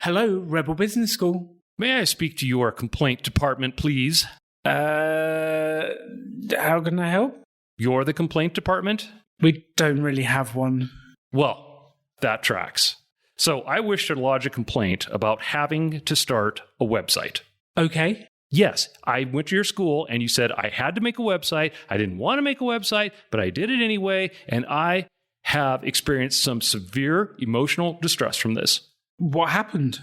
Hello, Rebel Business School. May I speak to your complaint department, please? How can I help? You're the complaint department? We don't really have one. Well, that tracks. So I wish to lodge a complaint about having to start a website. Okay. Yes, I went to your school and you said I had to make a website. I didn't want to make a website, but I did it anyway. And I have experienced some severe emotional distress from this. What happened?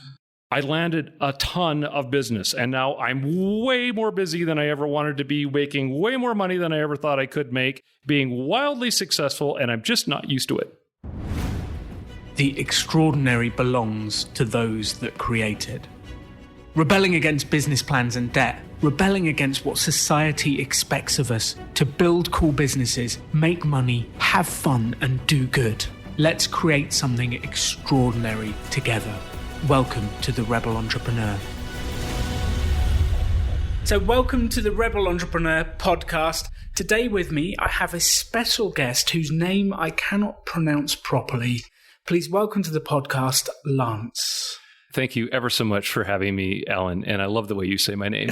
I landed a ton of business, and now I'm way more busy than I ever wanted to be, making way more money than I ever thought I could make, being wildly successful, and I'm just not used to it. The extraordinary belongs to those that create it. Rebelling against business plans and debt, rebelling against what society expects of us to build cool businesses, make money, have fun, and do good. Let's create something extraordinary together. Welcome to the Rebel Entrepreneur. So welcome to the Rebel Entrepreneur podcast. Today with me, I have a special guest whose name I cannot pronounce properly. Please welcome to the podcast, Lance. Thank you ever so much for having me, Alan, and I love the way you say my name.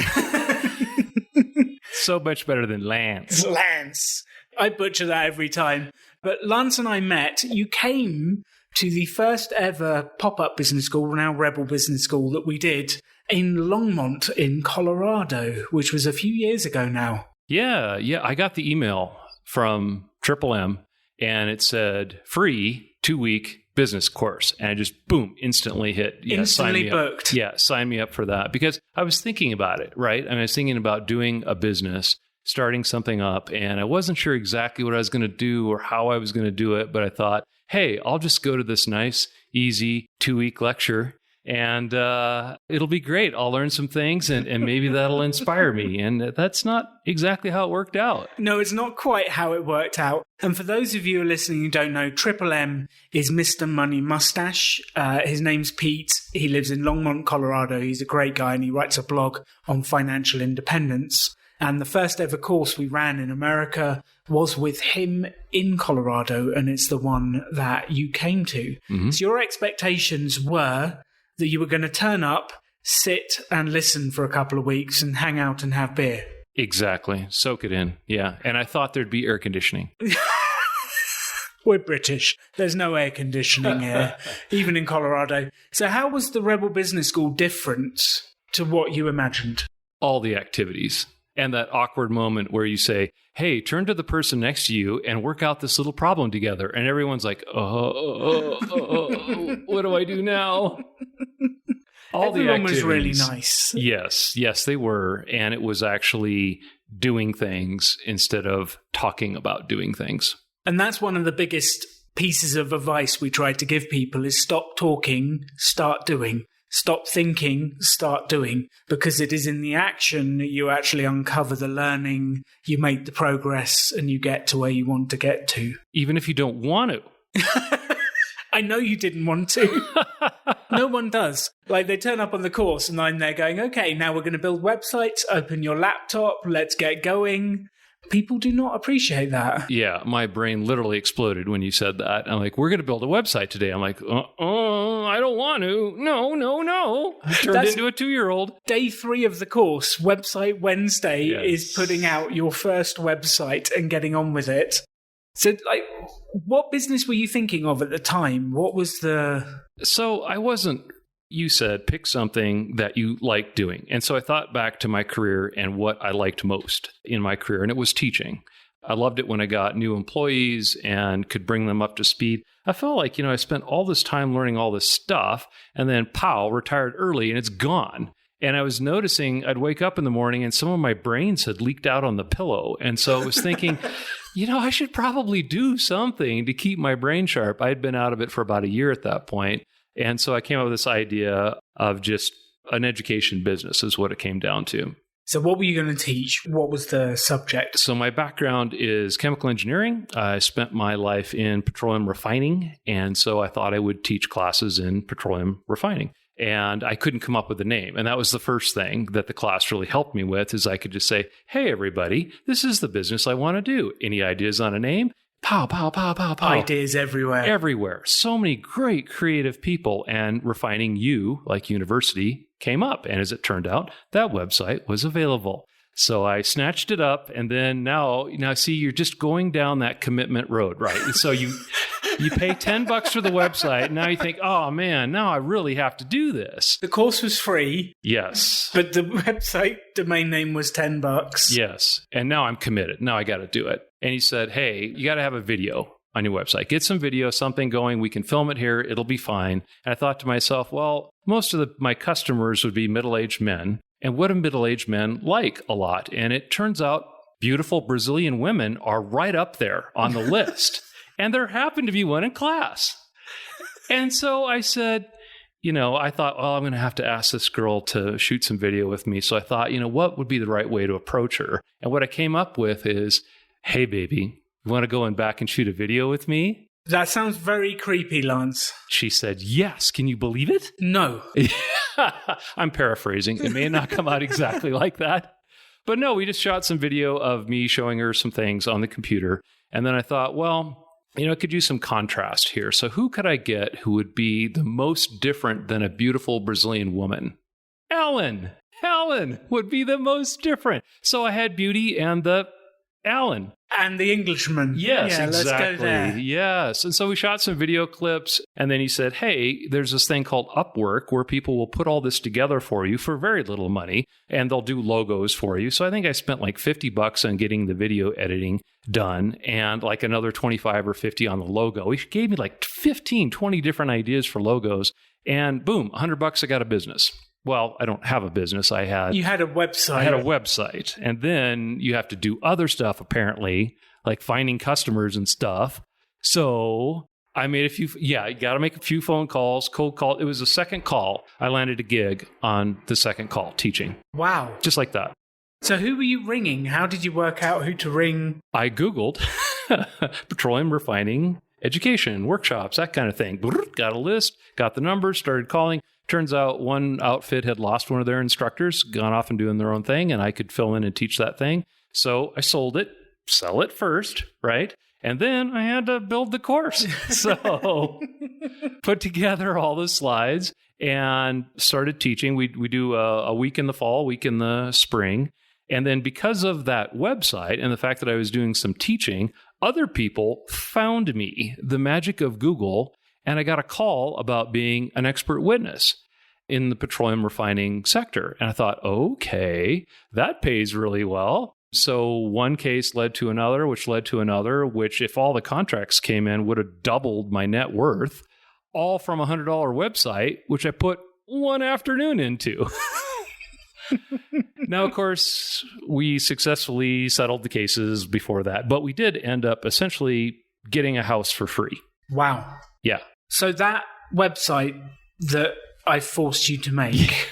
So much better than Lance. Lance. I butcher that every time. But Lance and I met. You came to the first ever pop-up business school, now Rebel Business School, that we did in Longmont in Colorado, which was a few years ago now. Yeah. I got the email from Triple M, and it said free 2-week business course. And I just, boom, instantly hit. Yeah, instantly booked. Up. Yeah, sign me up for that. Because I was thinking about it, right? I was thinking about doing a business, starting something up, and I wasn't sure exactly what I was going to do or how I was going to do it. But I thought, hey, I'll just go to this nice, easy 2-week lecture, and it'll be great. I'll learn some things, and maybe that'll inspire me. And that's not exactly how it worked out. No, it's not quite how it worked out. And for those of you who are listening who don't know, Triple M is Mr. Money Mustache. His name's Pete. He lives in Longmont, Colorado. He's a great guy, and he writes a blog on financial independence. And the first ever course we ran in America was with him in Colorado, and it's the one that you came to. Mm-hmm. So your expectations were that you were going to turn up, sit and listen for a couple of weeks and hang out and have beer. Exactly. Soak it in. Yeah. And I thought there'd be air conditioning. We're British. There's no air conditioning here, even in Colorado. So how was the Rebel Business School different to what you imagined? All the activities. And that awkward moment where you say, hey, turn to the person next to you and work out this little problem together. And everyone's like, what do I do now? Everyone was really nice. Yes, they were. And it was actually doing things instead of talking about doing things. And that's one of the biggest pieces of advice we try to give people is stop talking, start doing. Stop thinking, start doing, because it is in the action that you actually uncover the learning, you make the progress, and you get to where you want to get to. Even if you don't want to. I know you didn't want to. No one does. Like, they turn up on the course and I'm there going, okay, now we're going to build websites, open your laptop, let's get going. People do not appreciate that. Yeah, my brain literally exploded when you said that. I'm like, we're going to build a website today. I'm like, I don't want to. No. I turned into a 2-year-old. Day 3 of the course, Website Wednesday, is putting out your first website and getting on with it. So, like, what business were you thinking of at the time? What was the... So I wasn't... You said pick something that you like doing. And so I thought back to my career and what I liked most in my career, and it was teaching. I loved it when I got new employees and could bring them up to speed. I felt like, I spent all this time learning all this stuff, and then retired early and it's gone. And I was noticing I'd wake up in the morning and some of my brains had leaked out on the pillow. And so I was thinking, I should probably do something to keep my brain sharp. I had been out of it for about a year at that point. And so I came up with this idea of just an education business is what it came down to. So what were you going to teach? What was the subject? So my background is chemical engineering. I spent my life in petroleum refining. And so I thought I would teach classes in petroleum refining. And I couldn't come up with a name. And that was the first thing that the class really helped me with is I could just say, hey, everybody, this is the business I want to do. Any ideas on a name? Pow, pow, pow, pow, pow. Ideas everywhere. Everywhere. So many great creative people, and Refining You, like university, came up. And as it turned out, that website was available. So I snatched it up, and then now see, you're just going down that commitment road, right? And so you pay $10 for the website, and now you think, oh man, now I really have to do this. The course was free. Yes. But the website domain name was $10. Yes. And now I'm committed. Now I got to do it. And he said, hey, you got to have a video on your website. Get some video, something going. We can film it here. It'll be fine. And I thought to myself, well, most of my customers would be middle-aged men. And what do middle-aged men like a lot? And it turns out beautiful Brazilian women are right up there on the list. And there happened to be one in class. And so I said, I thought, well, I'm going to have to ask this girl to shoot some video with me. So I thought, what would be the right way to approach her? And what I came up with is, hey, baby, you want to go back and shoot a video with me? That sounds very creepy, Lance. She said, yes. Can you believe it? No. I'm paraphrasing. It may not come out exactly like that. But no, we just shot some video of me showing her some things on the computer. And then I thought, well, I could use some contrast here. So who could I get who would be the most different than a beautiful Brazilian woman? Ellen would be the most different. So I had Beauty and the Alan. And the Englishman. Yes, yeah, exactly. Let's go there. Yes. And so we shot some video clips, and then he said, hey, there's this thing called Upwork where people will put all this together for you for very little money, and they'll do logos for you. So I think I spent like $50 on getting the video editing done, and like another 25 or 50 on the logo. He gave me like 15, 20 different ideas for logos, and boom, $100 I got a business. Well, I don't have a business. You had a website. I had a website. And then you have to do other stuff, apparently, like finding customers and stuff. So I made you got to make a few phone calls, cold call. It was the second call. I landed a gig on the second call teaching. Wow. Just like that. So who were you ringing? How did you work out who to ring? I Googled petroleum refining education, workshops, that kind of thing. Got a list, got the numbers, started calling. Turns out one outfit had lost one of their instructors, gone off and doing their own thing, and I could fill in and teach that thing. So I sold it, sell it first, right? And then I had to build the course. So put together all the slides and started teaching. We do a week in the fall, a week in the spring. And then because of that website and the fact that I was doing some teaching, other people found me, the magic of Google, and I got a call about being an expert witness in the petroleum refining sector. And I thought, okay, that pays really well. So one case led to another, which led to another, which if all the contracts came in would have doubled my net worth, all from a $100 website, which I put one afternoon into. Now, of course, we successfully settled the cases before that, but we did end up essentially getting a house for free. Wow. Yeah. So that website that I forced you to make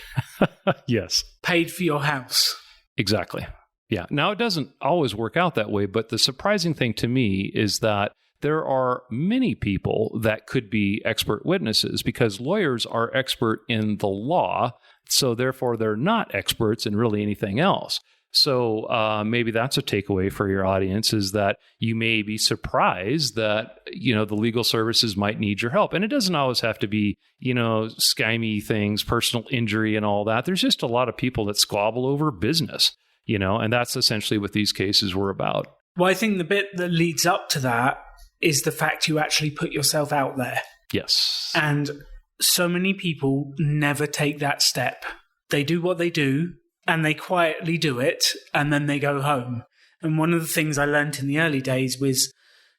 yes, paid for your house. Exactly. Yeah. Now, it doesn't always work out that way, but the surprising thing to me is that there are many people that could be expert witnesses because lawyers are expert in the law, so therefore they're not experts in really anything else. So maybe that's a takeaway for your audience is that you may be surprised that, the legal services might need your help. And it doesn't always have to be, skymmy things, personal injury and all that. There's just a lot of people that squabble over business, and that's essentially what these cases were about. Well, I think the bit that leads up to that is the fact you actually put yourself out there. Yes. And so many people never take that step. They do what they do, and they quietly do it, and then they go home. And one of the things I learned in the early days was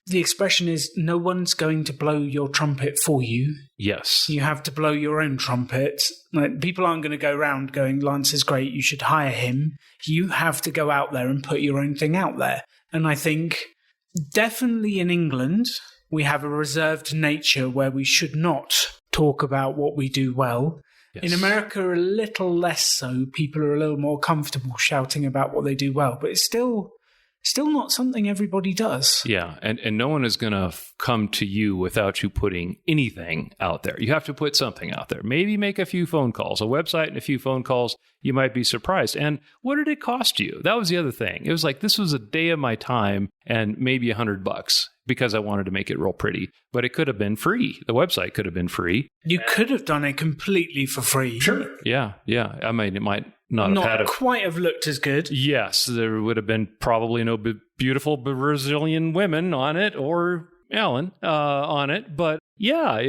the expression is no one's going to blow your trumpet for you. Yes. You have to blow your own trumpet. Like, people aren't going to go around going, Lance is great, you should hire him. You have to go out there and put your own thing out there. And I think definitely in England, we have a reserved nature where we should not talk about what we do well. Yes. In America, a little less so. People are a little more comfortable shouting about what they do well, but it's still not something everybody does. Yeah, and no one is going to come to you without you putting anything out there. You have to put something out there. Maybe make a few phone calls, a website and a few phone calls. You might be surprised. And what did it cost you? That was the other thing. It was like, this was a day of my time and maybe $100 because I wanted to make it real pretty. But it could have been free. The website could have been free. You could have done it completely for free. Sure. Yeah. I mean, it might not have had quite have looked as good. Yes, there would have been probably no beautiful Brazilian women on it or Alan on it. But yeah,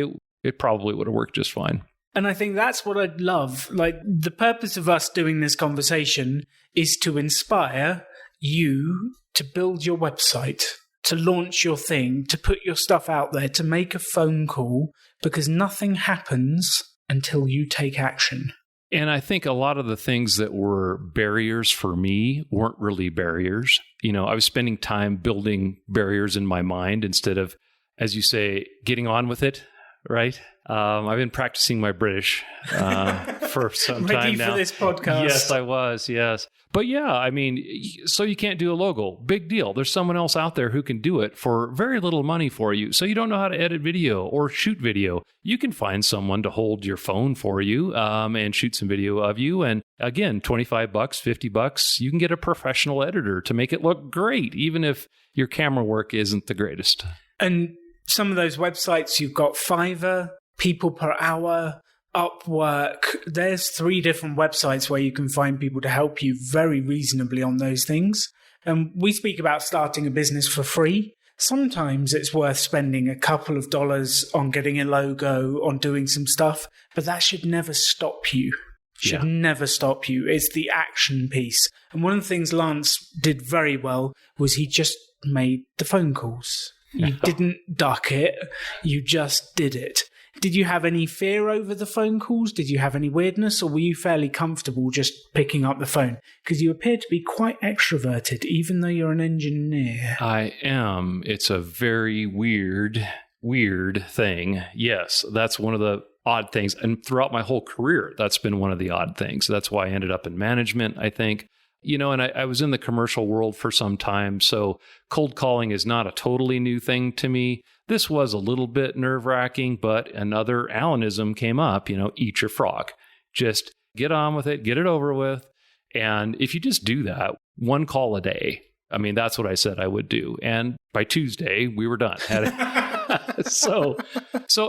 it probably would have worked just fine. And I think that's what I'd love. Like, the purpose of us doing this conversation is to inspire you to build your website, to launch your thing, to put your stuff out there, to make a phone call, because nothing happens until you take action. And I think a lot of the things that were barriers for me weren't really barriers. You know, I was spending time building barriers in my mind instead of, as you say, getting on with it, right? I've been practicing my British for some time now. Ready for this podcast. Yes, I was, yes. But yeah, I mean, so you can't do a logo. Big deal. There's someone else out there who can do it for very little money for you. So you don't know how to edit video or shoot video. You can find someone to hold your phone for you and shoot some video of you. And again, $25, $50, you can get a professional editor to make it look great, even if your camera work isn't the greatest. And some of those websites, you've got Fiverr, People Per Hour, Upwork. There's 3 different websites where you can find people to help you very reasonably on those things. And we speak about starting a business for free. Sometimes it's worth spending a couple of dollars on getting a logo, on doing some stuff, but that should never stop you. Never stop you. It's the action piece. And one of the things Lance did very well was he just made the phone calls. You didn't duck it. You just did it. Did you have any fear over the phone calls? Did you have any weirdness, or were you fairly comfortable just picking up the phone? Because you appear to be quite extroverted, even though you're an engineer. I am. It's a very weird thing. Yes, that's one of the odd things. And throughout my whole career, that's been one of the odd things. That's why I ended up in management, I think. You know, and I was in the commercial world for some time, so cold calling is not a totally new thing to me. This was a little bit nerve-wracking, but another Alanism came up, you know, eat your frog. Just get on with it, get it over with. And if you just do that, 1 call a day, I mean, that's what I said I would do. And by Tuesday, we were done. So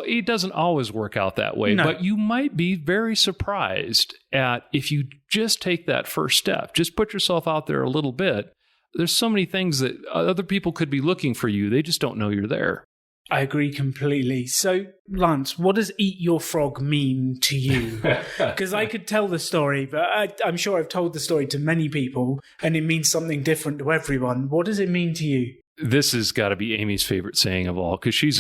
it doesn't always work out that way, no. But you might be very surprised at if you just take that first step, just put yourself out there a little bit. There's so many things that other people could be looking for you. They just don't know you're there. I agree completely. So, Lance, what does eat your frog mean to you? Because I could tell the story, but I'm sure I've told the story to many people, and it means something different to everyone. What does it mean to you? This has got to be Amy's favorite saying of all, because she's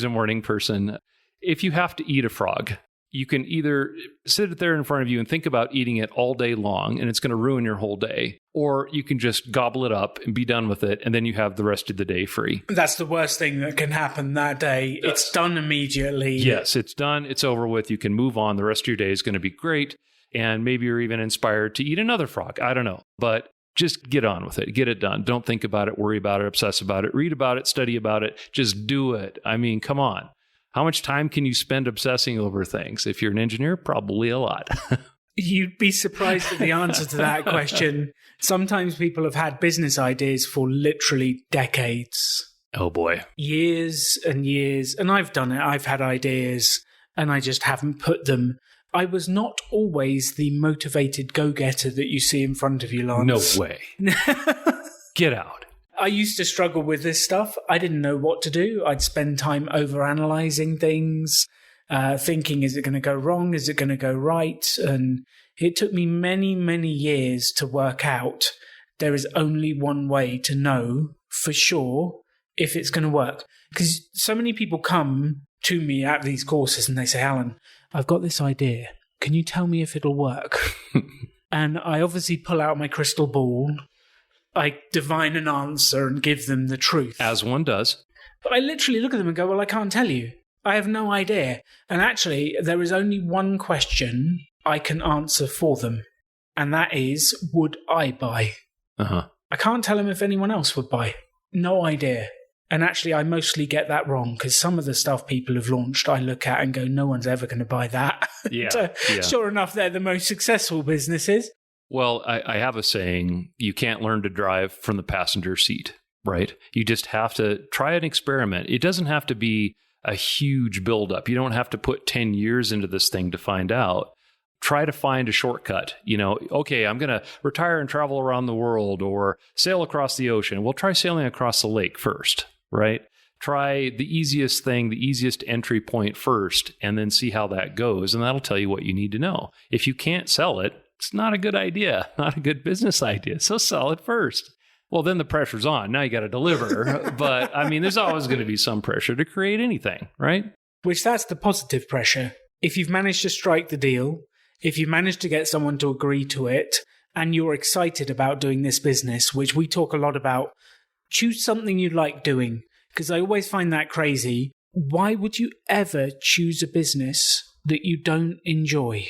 a morning person. If you have to eat a frog, you can either sit it there in front of you and think about eating it all day long, and it's going to ruin your whole day, or you can just gobble it up and be done with it, and then you have the rest of the day free. That's the worst thing that can happen that day. It's done immediately. Yes, it's done. It's over with. You can move on. The rest of your day is going to be great, and maybe you're even inspired to eat another frog. I don't know, but just get on with it. Get it done. Don't think about it, worry about it, obsess about it, read about it, study about it. Just do it. I mean, come on. How much time can you spend obsessing over things? If you're an engineer, probably a lot. You'd be surprised at the answer to that question. Sometimes people have had business ideas for literally decades. Oh boy. Years and years. And I've done it. I've had ideas and I just haven't put them. I was not always the motivated go-getter that you see in front of you, Lance. No way. Get out. I used to struggle with this stuff. I didn't know what to do. I'd spend time overanalyzing things, thinking, is it going to go wrong? Is it going to go right? And it took me many, many years to work out there is only one way to know for sure if it's going to work. Because so many people come to me at these courses and they say, Alan, I've got this idea. Can you tell me if it'll work? And I obviously pull out my crystal ball. I divine an answer and give them the truth. As one does. But I literally look at them and go, well, I can't tell you. I have no idea. And actually, there is only one question I can answer for them. And that is, would I buy? Uh-huh. I can't tell them if anyone else would buy. No idea. And actually, I mostly get that wrong because some of the stuff people have launched, I look at and go, no one's ever going to buy that. Yeah, yeah. Sure enough, they're the most successful businesses. Well, I have a saying, you can't learn to drive from the passenger seat. right? You just have to try an experiment. It doesn't have to be a huge buildup. You don't have to put 10 years into this thing to find out. Try to find a shortcut. Okay, I'm going to retire and travel around the world or sail across the ocean. Well, try sailing across the lake first, right? Try the easiest thing, the easiest entry point first, and then see how that goes. And that'll tell you what you need to know. If you can't sell it, it's not a good idea, not a good business idea. So sell it first. Well, then the pressure's on. Now you got to deliver. But there's always going to be some pressure to create anything, right? Which that's the positive pressure. If you've managed to strike the deal, if you manage to get someone to agree to it, and you're excited about doing this business, which we talk a lot about, choose something you like doing. Because I always find that crazy. Why would you ever choose a business that you don't enjoy?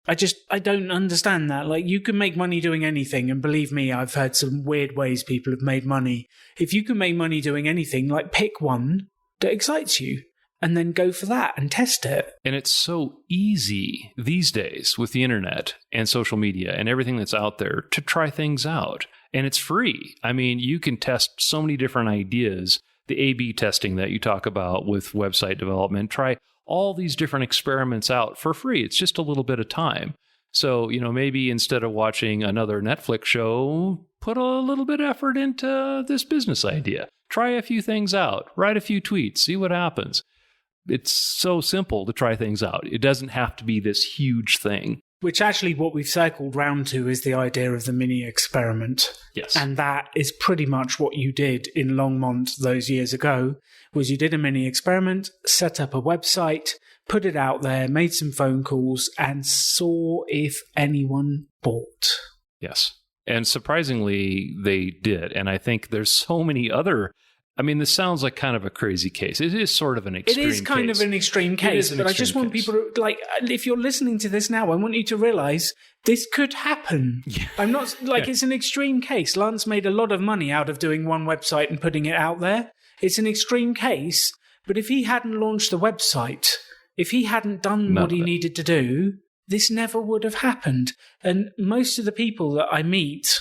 I don't understand that. Like, you can make money doing anything. And believe me, I've heard some weird ways people have made money. If you can make money doing anything, like, pick one that excites you and then go for that and test it. And it's so easy these days with the internet and social media and everything that's out there to try things out. And it's free. You can test so many different ideas. The A/B testing that you talk about with website development, try all these different experiments out for free. It's just a little bit of time. So, maybe instead of watching another Netflix show, put a little bit of effort into this business idea. Try a few things out, write a few tweets, see what happens. It's so simple to try things out. It doesn't have to be this huge thing. Which actually what we've circled round to is the idea of the mini experiment. Yes. And that is pretty much what you did in Longmont those years ago, was you did a mini experiment, set up a website, put it out there, made some phone calls, and saw if anyone bought. Yes. And surprisingly, they did. And I think there's so many other... this sounds like kind of a crazy case. It is sort of an extreme case. It is kind of an extreme case, but I just want people to, if you're listening to this now, I want you to realize this could happen. Yeah. I'm not, It's an extreme case. Lance made a lot of money out of doing one website and putting it out there. It's an extreme case, but if he hadn't launched the website, if he hadn't done what he needed to do, this never would have happened. And most of the people that I meet,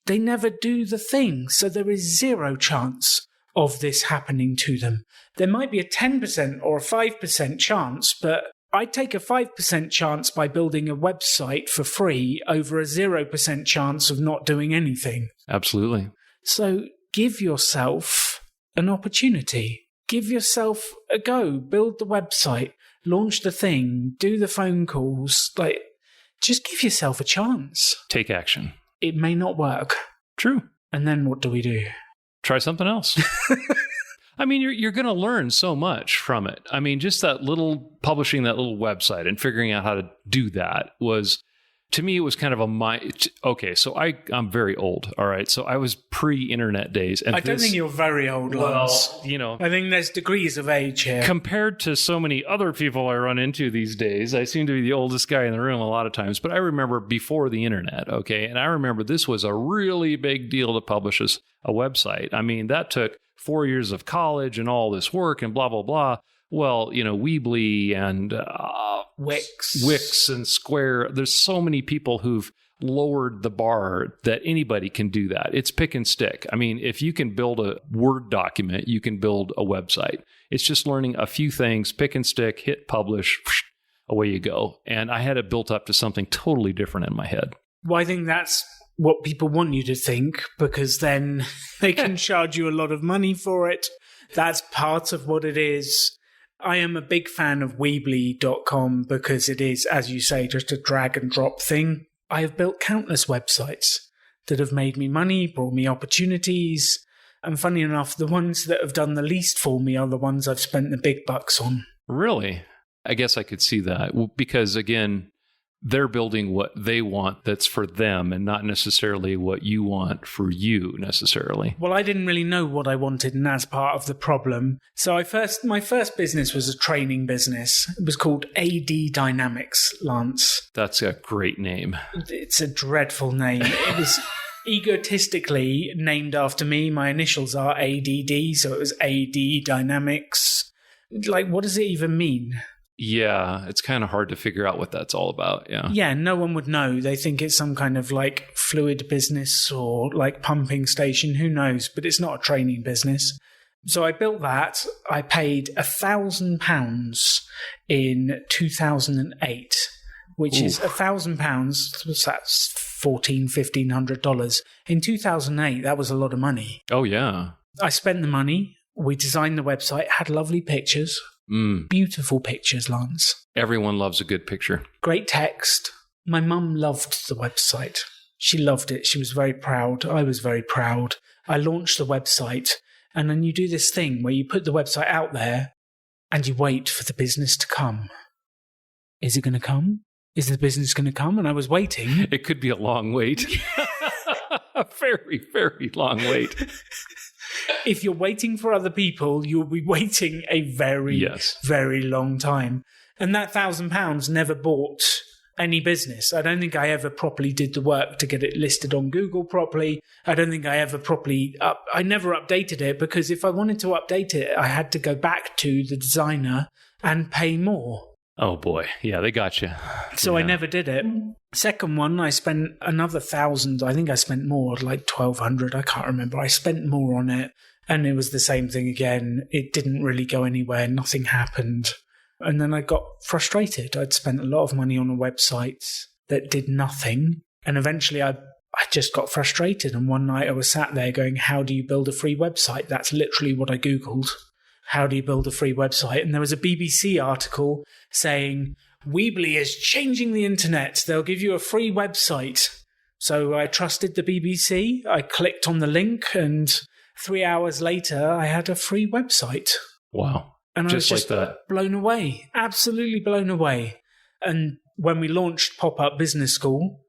they never do the thing, so there is zero chance of this happening to them. There might be a 10% or a 5% chance, but I'd take a 5% chance by building a website for free over a 0% chance of not doing anything. Absolutely. So give yourself an opportunity. Give yourself a go. Build the website. Launch the thing. Do the phone calls. Just give yourself a chance. Take action. It may not work. True. And then what do we do? Try something else. You're going to learn so much from it. Just publishing that little website and figuring out how to do that was, to me, it was kind of okay, so I'm very old, all right? So I was pre-internet days. And I don't think you're very old, Lance. I think there's degrees of age here. Compared to so many other people I run into these days, I seem to be the oldest guy in the room a lot of times. But I remember before the internet, okay? And I remember this was a really big deal to publish a website. That took 4 years of college and all this work and blah, blah, blah. Well, Weebly and Wix and Square, there's so many people who've lowered the bar that anybody can do that. It's pick and stick. If you can build a Word document, you can build a website. It's just learning a few things, pick and stick, hit publish, away you go. And I had it built up to something totally different in my head. Well, I think that's what people want you to think, because then they can charge you a lot of money for it. That's part of what it is. I am a big fan of Weebly.com because it is, as you say, just a drag and drop thing. I have built countless websites that have made me money, brought me opportunities. And funny enough, the ones that have done the least for me are the ones I've spent the big bucks on. Really? I guess I could see that because, again, they're building what they want that's for them and not necessarily what you want for you necessarily. Well, I didn't really know what I wanted, and that's part of the problem. So my first business was a training business. It was called AD Dynamics, Lance. That's a great name. It's a dreadful name. It was egotistically named after me. My initials are ADD, so it was AD Dynamics. What does it even mean? Yeah, it's kind of hard to figure out what that's all about. Yeah. Yeah, no one would know. They think it's some kind of like fluid business or like pumping station. Who knows? But it's not a training business. So I built that. I paid £1,000 in 2008, which is £1,000. What's that? $1,500. In 2008, that was a lot of money. Oh, yeah. I spent the money. We designed the website, had lovely pictures. Beautiful pictures, Lance. Everyone loves a good picture. Great text. My mum loved the website. She loved it. She was very proud. I was very proud. I launched the website, and then you do this thing where you put the website out there and you wait for the business to come. Is it going to come? Is the business going to come? And I was waiting. It could be a long wait. A very, very long wait. If you're waiting for other people, you'll be waiting a very, very long time. And that £1,000 never bought any business. I don't think I ever properly did the work to get it listed on Google properly. I don't think I ever properly... I never updated it, because if I wanted to update it, I had to go back to the designer and pay more. Oh, boy. Yeah, they got you. So I never did it. Second one, I spent another 1,000. I think I spent more, like 1,200. I can't remember. I spent more on it. And it was the same thing again. It didn't really go anywhere. Nothing happened. And then I got frustrated. I'd spent a lot of money on a website that did nothing. And eventually I just got frustrated. And one night I was sat there going, how do you build a free website? That's literally what I Googled. How do you build a free website? And there was a BBC article saying, Weebly is changing the internet. They'll give you a free website. So I trusted the BBC. I clicked on the link, and 3 hours later, I had a free website. Wow. And I was just like that. Blown away. Absolutely blown away. And when we launched Pop-Up Business School,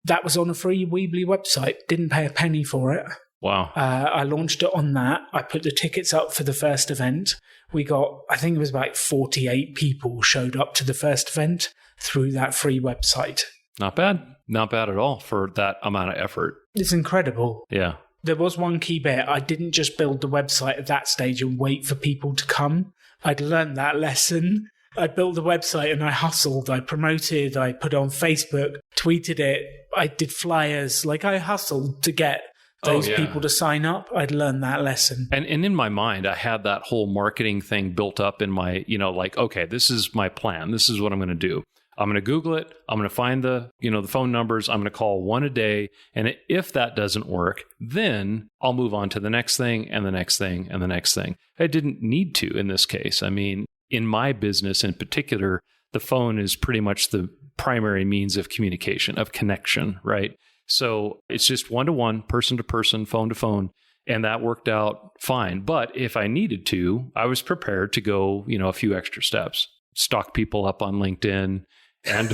that was on a free Weebly website. Didn't pay a penny for it. Wow. I launched it on that. I put the tickets up for the first event. We got, I think it was about 48 people showed up to the first event through that free website. Not bad. Not bad at all for that amount of effort. It's incredible. Yeah. There was one key bit. I didn't just build the website at that stage and wait for people to come. I'd learned that lesson. I built the website and I hustled. I promoted. I put it on Facebook, tweeted it. I did flyers. Like, I hustled to get those people to sign up. I'd learned that lesson. And in my mind, I had that whole marketing thing built up in my, like, okay, this is my plan. This is what I'm going to do. I'm going to Google it. I'm going to find the phone numbers. I'm going to call one a day. And if that doesn't work, then I'll move on to the next thing and the next thing and the next thing. I didn't need to in this case. I mean, in my business in particular, the phone is pretty much the primary means of communication, of connection, right? So it's just one-to-one, person-to-person, phone-to-phone, and that worked out fine. But if I needed to, I was prepared to go, a few extra steps, stalk people up on LinkedIn, and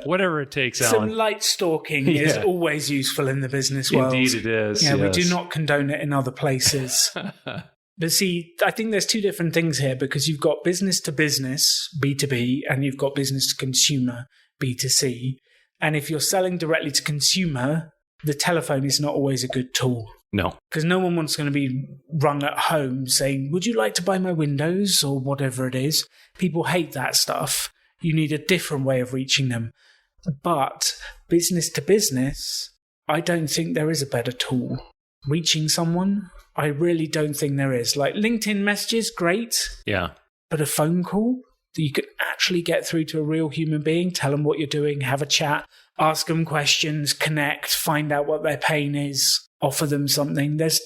whatever it takes, Alan. Some light stalking is always useful in the business world. Indeed it is. Yeah, yes. We do not condone it in other places. But see, I think there's two different things here, because you've got business to business, B2B, and you've got business to consumer, B2C. And if you're selling directly to consumer, the telephone is not always a good tool. No. Because no one wants going to be rung at home saying, would you like to buy my windows, or whatever it is. People hate that stuff. You need a different way of reaching them. But business to business, I don't think there is a better tool. Reaching someone, I really don't think there is. Like, LinkedIn messages, great. Yeah. But a phone call that you could actually get through to a real human being, tell them what you're doing, have a chat, ask them questions, connect, find out what their pain is, offer them something. There's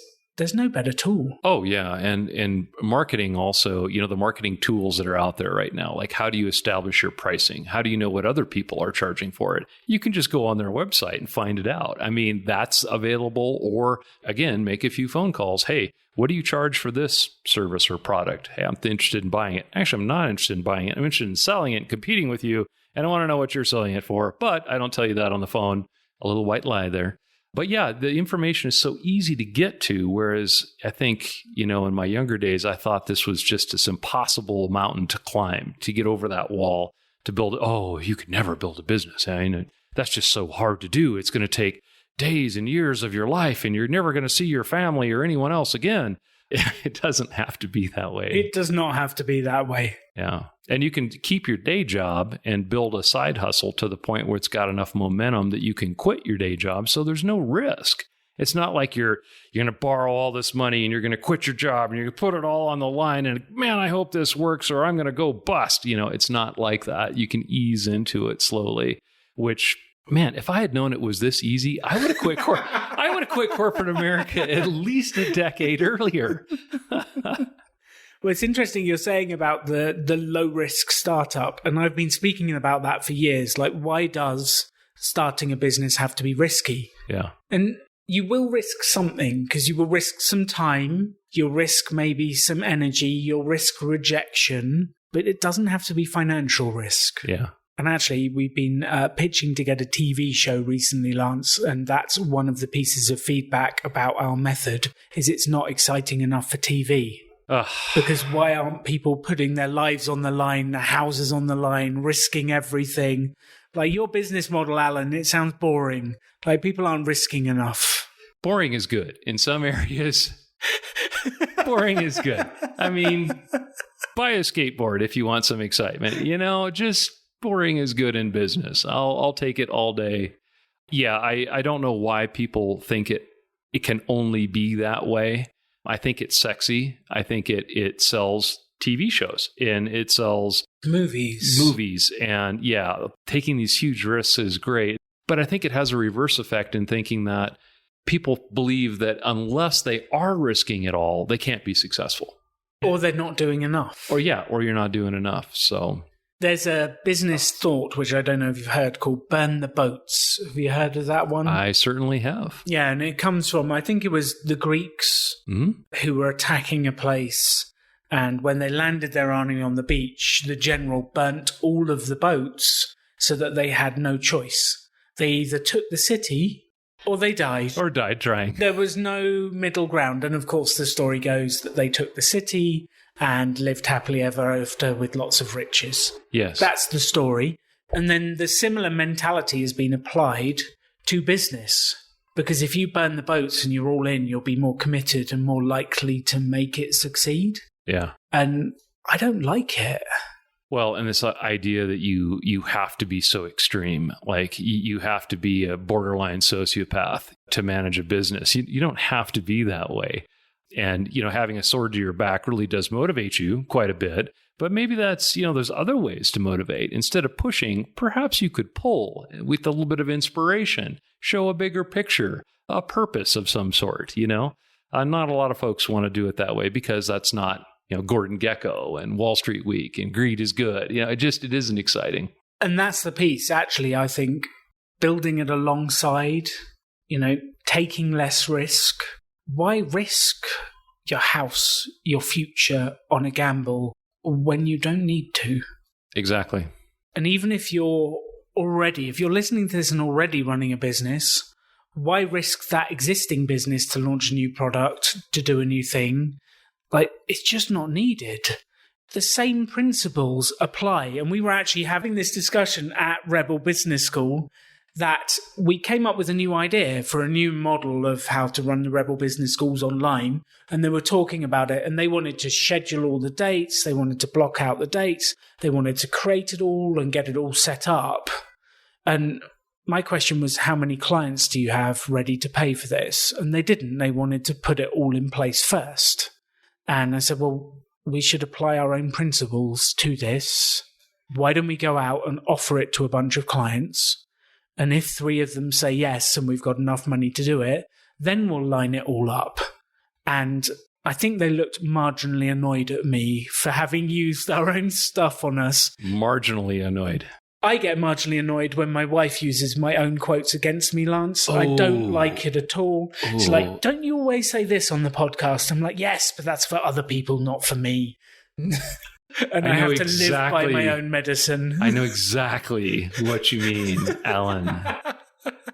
no better tool. Oh, yeah. And marketing also, the marketing tools that are out there right now, like, how do you establish your pricing? How do you know what other people are charging for it? You can just go on their website and find it out. I mean, that's available. Or again, make a few phone calls. Hey, what do you charge for this service or product? Hey, I'm interested in buying it. Actually, I'm not interested in buying it. I'm interested in selling it and competing with you. And I want to know what you're selling it for, but I don't tell you that on the phone. A little white lie there. But yeah, the information is so easy to get to, whereas I think, in my younger days, I thought this was just this impossible mountain to climb, to get over that wall, to build. Oh, you could never build a business. I mean, that's just so hard to do. It's going to take days and years of your life, and you're never going to see your family or anyone else again. It doesn't have to be that way. It does not have to be that way. Yeah. And you can keep your day job and build a side hustle to the point where it's got enough momentum that you can quit your day job. So there's no risk. It's not like you're going to borrow all this money and you're going to quit your job and you're going to put it all on the line and, man, I hope this works or I'm going to go bust. It's not like that. You can ease into it slowly, which, man, if I had known it was this easy, I would have quit corporate America at least a decade earlier. Well, it's interesting you're saying about the low-risk startup, and I've been speaking about that for years. Like, why does starting a business have to be risky? Yeah. And you will risk something, because you will risk some time, you'll risk maybe some energy, you'll risk rejection, but it doesn't have to be financial risk. Yeah. And actually, we've been pitching to get a TV show recently, Lance, and that's one of the pieces of feedback about our method, is it's not exciting enough for TV. Because why aren't people putting their lives on the line, their houses on the line, risking everything? Like your business model, Alan, it sounds boring. Like people aren't risking enough. Boring is good. In some areas, boring is good. I mean, buy a skateboard if you want some excitement. Just boring is good in business. I'll take it all day. Yeah, I don't know why people think it can only be that way. I think it's sexy. I think it sells TV shows and it sells movies. And yeah, taking these huge risks is great. But I think it has a reverse effect in thinking that people believe that unless they are risking it all, they can't be successful. Or they're not doing enough. Or you're not doing enough. So there's a business thought, which I don't know if you've heard, called burn the boats. Have you heard of that one? I certainly have. Yeah, and it comes from, I think it was the Greeks who were attacking a place. And when they landed their army on the beach, the general burnt all of the boats so that they had no choice. They either took the city or they died. Or died trying. There was no middle ground. And of course, the story goes that they took the city and lived happily ever after with lots of riches. Yes. That's the story. And then the similar mentality has been applied to business. Because if you burn the boats and you're all in, you'll be more committed and more likely to make it succeed. Yeah. And I don't like it. Well, and this idea that you have to be so extreme, like you have to be a borderline sociopath to manage a business. You don't have to be that way. And, having a sword to your back really does motivate you quite a bit. But maybe that's, there's other ways to motivate. Instead of pushing, perhaps you could pull with a little bit of inspiration, show a bigger picture, a purpose of some sort, Not a lot of folks want to do it that way because that's not, Gordon Gekko and Wall Street Week and greed is good. It isn't exciting. And that's the piece, actually, I think, building it alongside, taking less risk. Why risk your house, your future on a gamble when you don't need to? Exactly. And even if you're listening to this and already running a business, why risk that existing business to launch a new product, to do a new thing? Like, it's just not needed. The same principles apply. And we were actually having this discussion at Rebel Business School that we came up with a new idea for a new model of how to run the Rebel Business Schools online. And they were talking about it and they wanted to schedule all the dates. They wanted to block out the dates. They wanted to create it all and get it all set up. And my question was, how many clients do you have ready to pay for this? And they didn't. They wanted to put it all in place first. And I said, well, we should apply our own principles to this. Why don't we go out and offer it to a bunch of clients? And if 3 of them say yes, and we've got enough money to do it, then we'll line it all up. And I think they looked marginally annoyed at me for having used our own stuff on us. Marginally annoyed. I get marginally annoyed when my wife uses my own quotes against me, Lance. Oh. I don't like it at all. Oh. She's like, don't you always say this on the podcast? I'm like, yes, but that's for other people, not for me. And I have to live by my own medicine. I know exactly what you mean, Alan.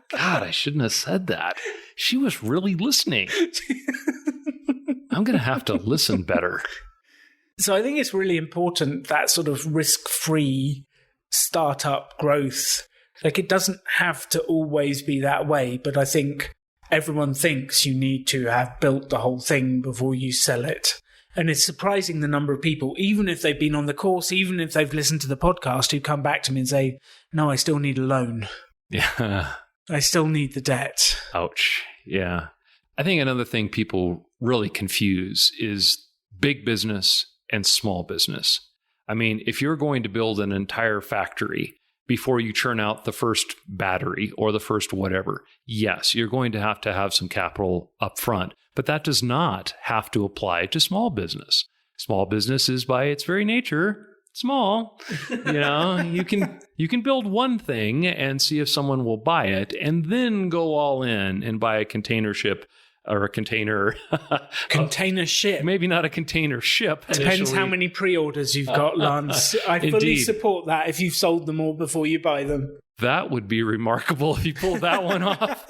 God, I shouldn't have said that. She was really listening. I'm going to have to listen better. So I think it's really important, that sort of risk-free startup growth. Like, it doesn't have to always be that way, but I think everyone thinks you need to have built the whole thing before you sell it. And it's surprising the number of people, even if they've been on the course, even if they've listened to the podcast, who come back to me and say, no, I still need a loan. Yeah. I still need the debt. Ouch. Yeah. I think another thing people really confuse is big business and small business. I mean, if you're going to build an entire factory before you churn out the first battery or the first whatever, yes, you're going to have some capital up front, but that does not have to apply to small business. Small business is by its very nature small. You can build one thing and see if someone will buy it, and then go all in and buy a container ship or a container. Container ship. Maybe not a container ship. Depends initially. how many pre-orders you've got, Lance. I fully Indeed. support that if you've sold them all before you buy them. That would be remarkable if you pulled that one off.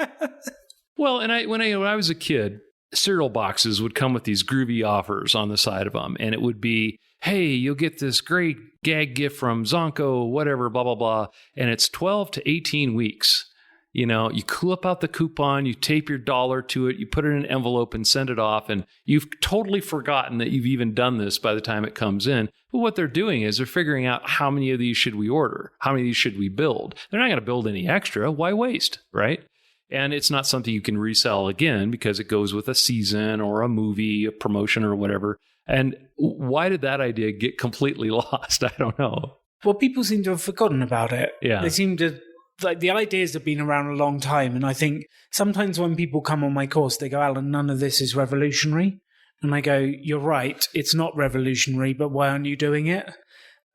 Well, and when I was a kid, cereal boxes would come with these groovy offers on the side of them, and it would be, hey, you'll get this great gag gift from Zonko, whatever, blah, blah, blah, and it's 12 to 18 weeks. You clip out the coupon, you tape your dollar to it, you put it in an envelope and send it off, and you've totally forgotten that you've even done this by the time it comes in. But what they're doing is they're figuring out how many of these should we order? How many of these should we build? They're not going to build any extra. Why waste, right? And it's not something you can resell again because it goes with a season or a movie, a promotion or whatever. And why did that idea get completely lost? I don't know. Well, people seem to have forgotten about it. Yeah. They seem to, the ideas have been around a long time. And I think sometimes when people come on my course, they go, Alan, none of this is revolutionary. And I go, you're right, it's not revolutionary, but why aren't you doing it?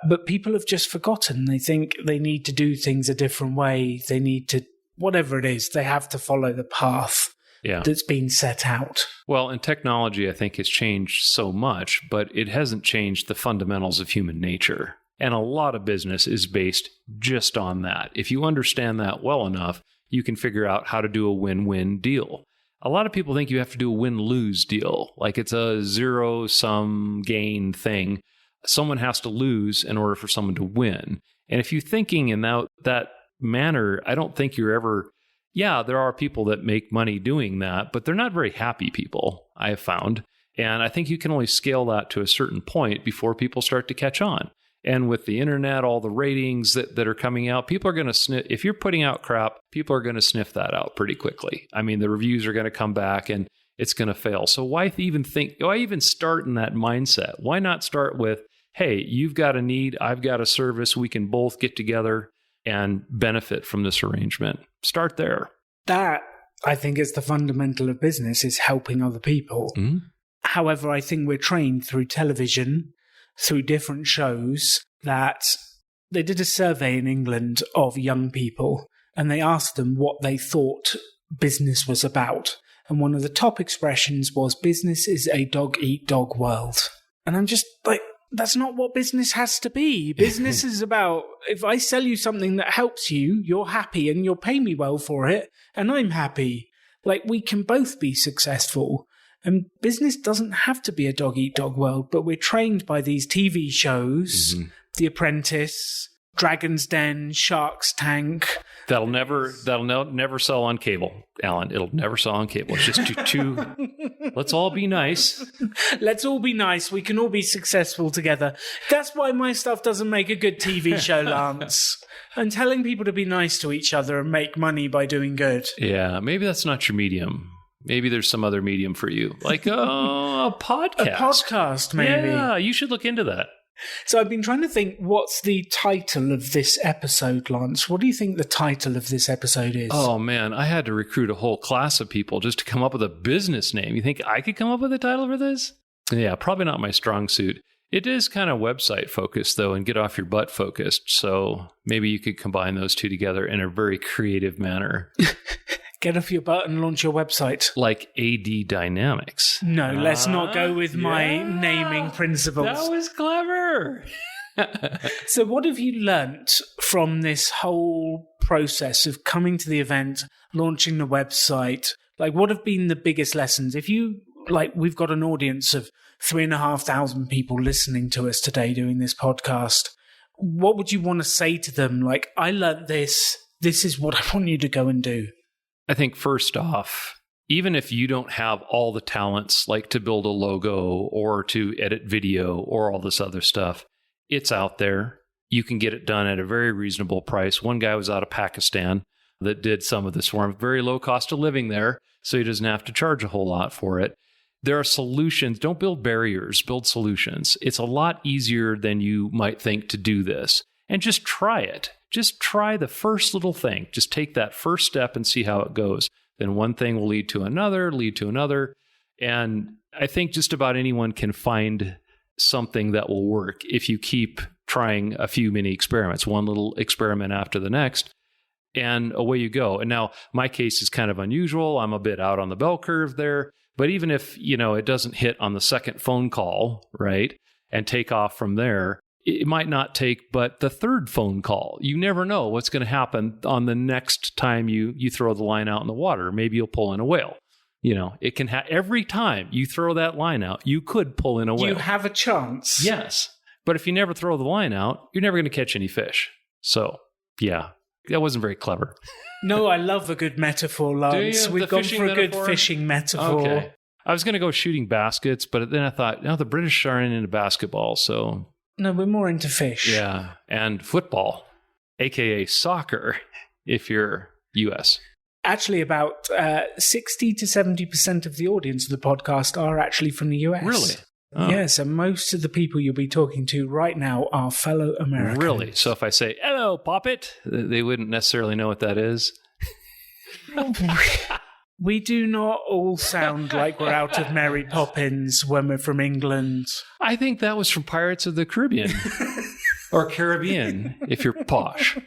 But people have just forgotten. They think they need to do things a different way. They need to, whatever it is, they have to follow the path that's been set out. Well, and technology, I think, has changed so much, but it hasn't changed the fundamentals of human nature. And a lot of business is based just on that. If you understand that well enough, you can figure out how to do a win-win deal. A lot of people think you have to do a win-lose deal, like it's a zero-sum gain thing. Someone has to lose in order for someone to win. And if you're thinking in that manner, I don't think you're ever... Yeah, there are people that make money doing that, but they're not very happy people, I have found. And I think you can only scale that to a certain point before people start to catch on. And with the internet, all the ratings that are coming out, people are going to sniff. If you're putting out crap, people are going to sniff that out pretty quickly. I mean, the reviews are going to come back and it's going to fail. So why even start in that mindset? Why not start with, hey, you've got a need, I've got a service, we can both get together and benefit from this arrangement. Start there. That, I think, is the fundamental of business, is helping other people. Mm-hmm. However, I think we're trained through television, through different shows, that they did a survey in England of young people, and they asked them what they thought business was about. And one of the top expressions was, business is a dog-eat-dog world. And I'm just like, that's not what business has to be. Business is about, if I sell you something that helps you, you're happy and you'll pay me well for it, and I'm happy. Like, we can both be successful. And business doesn't have to be a dog-eat-dog world, but we're trained by these TV shows, The Apprentice, Dragon's Den, Shark's Tank. That'll never sell on cable, Alan. It'll never sell on cable. It's just too let's all be nice. Let's all be nice. We can all be successful together. That's why my stuff doesn't make a good TV show, Lance. And telling people to be nice to each other and make money by doing good. Yeah, maybe that's not your medium. Maybe there's some other medium for you, like a podcast. A podcast, maybe. Yeah, you should look into that. So I've been trying to think, what's the title of this episode, Lance? What do you think the title of this episode is? Oh, man, I had to recruit a whole class of people just to come up with a business name. You think I could come up with a title for this? Yeah, probably not my strong suit. It is kind of website focused, though, and get off your butt focused. So maybe you could combine those two together in a very creative manner. Get off your butt and launch your website. Like AD Dynamics. No, let's not go with my naming principles. That was clever. So what have you learnt from this whole process of coming to the event, launching the website? Like, what have been the biggest lessons? If you, like, we've got an audience of 3,500 people listening to us today doing this podcast. What would you want to say to them? Like, I learnt this. This is what I want you to go and do. I think first off, even if you don't have all the talents like to build a logo or to edit video or all this other stuff, it's out there. You can get it done at a very reasonable price. One guy was out of Pakistan that did some of this for him. Very low cost of living there, so he doesn't have to charge a whole lot for it. There are solutions. Don't build barriers, build solutions. It's a lot easier than you might think to do this. And just try it. Just try the first little thing. Just take that first step and see how it goes. Then one thing will lead to another. And I think just about anyone can find something that will work if you keep trying a few mini experiments, one little experiment after the next, and away you go. And now my case is kind of unusual. I'm a bit out on the bell curve there. But even if, it doesn't hit on the second phone call, right, and take off from there, it might not take but the third phone call. You never know what's going to happen on the next time you throw the line out in the water. Maybe you'll pull in a whale. It can every time you throw that line out, you could pull in a whale. You have a chance. Yes. But if you never throw the line out, you're never going to catch any fish. So, yeah, that wasn't very clever. No, I love a good metaphor, Lance. We've gone for a good fishing metaphor. Okay. I was going to go shooting baskets, but then I thought, no, the British aren't into basketball, so... No, we're more into fish. Yeah, and football, a.k.a. soccer, if you're U.S. Actually, about 60 to 70% of the audience of the podcast are actually from the US. Really? Oh. Yeah, so most of the people you'll be talking to right now are fellow Americans. Really? So if I say, hello, Poppet, they wouldn't necessarily know what that is? We do not all sound like we're out of Mary Poppins when we're from England. I think that was from Pirates of the Caribbean. Or Caribbean, if you're posh.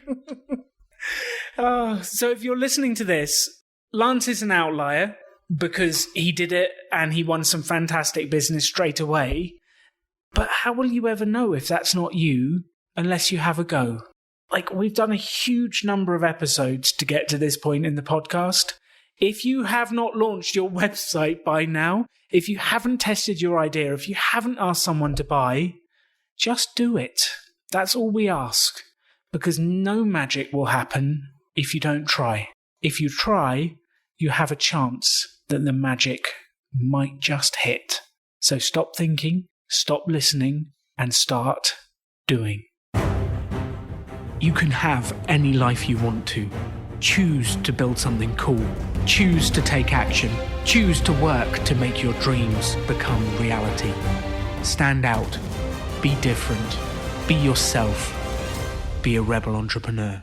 So if you're listening to this, Lance is an outlier because he did it and he won some fantastic business straight away. But how will you ever know if that's not you unless you have a go? Like, we've done a huge number of episodes to get to this point in the podcast. If you have not launched your website by now, if you haven't tested your idea, if you haven't asked someone to buy, just do it. That's all we ask. Because no magic will happen if you don't try. If you try, you have a chance that the magic might just hit. So stop thinking, stop listening, and start doing. You can have any life you want to. Choose to build something cool. Choose to take action. Choose to work to make your dreams become reality. Stand out. Be different. Be yourself. Be a rebel entrepreneur.